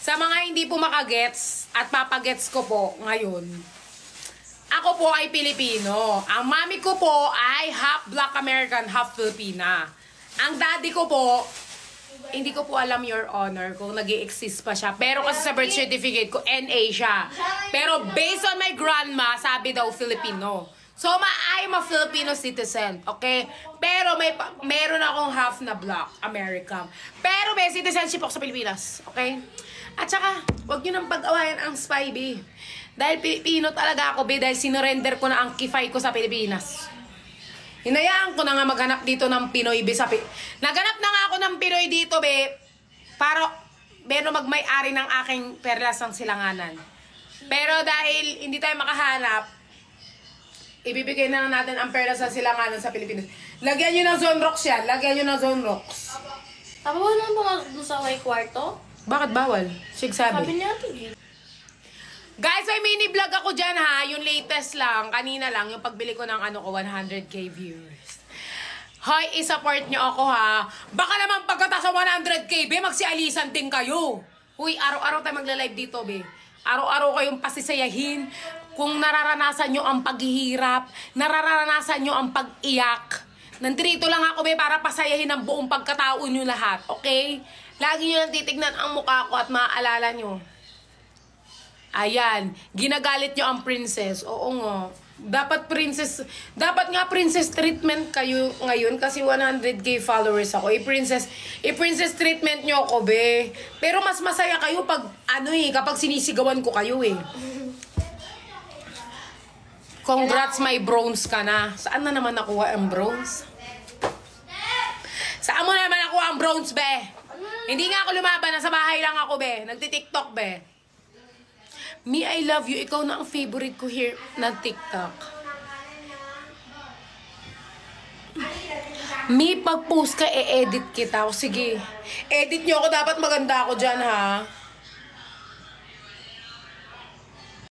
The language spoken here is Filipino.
Sa mga hindi po makagets at papagets ko po ngayon, ako po ay Pilipino. Ang mami ko po ay half Black American, half Filipina. Ang daddy ko po, hindi ko po alam, Your Honor, kung nag-i-exist pa siya. Pero kasi sa birth certificate ko, NA siya. Pero based on my grandma, sabi daw Filipino. So, I'm a Filipino citizen, okay? Pero meron akong half na Black American. Pero may citizenship ako sa Pilipinas, okay? At saka, huwag nyo nang pag-awayan ang spy, be. Dahil Pilipino talaga ako, be. Dahil sinurrender ko na ang kifay ko sa Pilipinas. Hinayaan ko na nga maghanap dito ng Pinoy, be. Naghanap na nga ako ng Pinoy dito, be. Para, pero magmay-ari ng aking perlas ng silanganan. Pero dahil hindi tayo makahanap, ibibigay na lang natin ang perlas ng silanganan sa Pilipinas. Lagyan nyo ng zone rocks yan. Lagyan nyo ng zone rocks. Tama ba naman ba doon sa may kwarto? Bakit bawal? Sigsabi. Sabi niya ito. Guys, may mini vlog ako dyan ha. Yung latest lang. Kanina lang. Yung pagbili ko ng 100k viewers. Hoy, i-support nyo ako ha. Baka naman pagkatapos sa 100k, be, magsialisan din kayo. Uy, araw-araw tayo magla-live dito, be. Araw-araw kayong pasisayahin. Kung nararanasan nyo ang paghihirap, nararanasan nyo ang pag-iyak. Nandito lang ako, be, para pasayahin ang buong pagkatao nyo lahat. Okay? Lagi nyo lang titignan ang mukha ko at maaalala nyo. Ayan. Ginagalit nyo ang princess. Oo nga. Dapat nga princess treatment kayo ngayon kasi 100k followers ako. I-princess treatment nyo ako, be. Pero mas masaya kayo pag, kapag sinisigawan ko kayo, eh. Congrats, may bronze ka na. Saan na naman nakuha ang bronze? Saan mo naman nakuha ang bronze, be? Hindi nga ako lumaban. Nasa bahay lang ako, be. Nagti-tiktok, be. Me, I love you. Ikaw na ang favorite ko here na TikTok. Me, pag-post ka, e-edit kita. O sige. Edit nyo ako. Dapat maganda ako dyan, ha?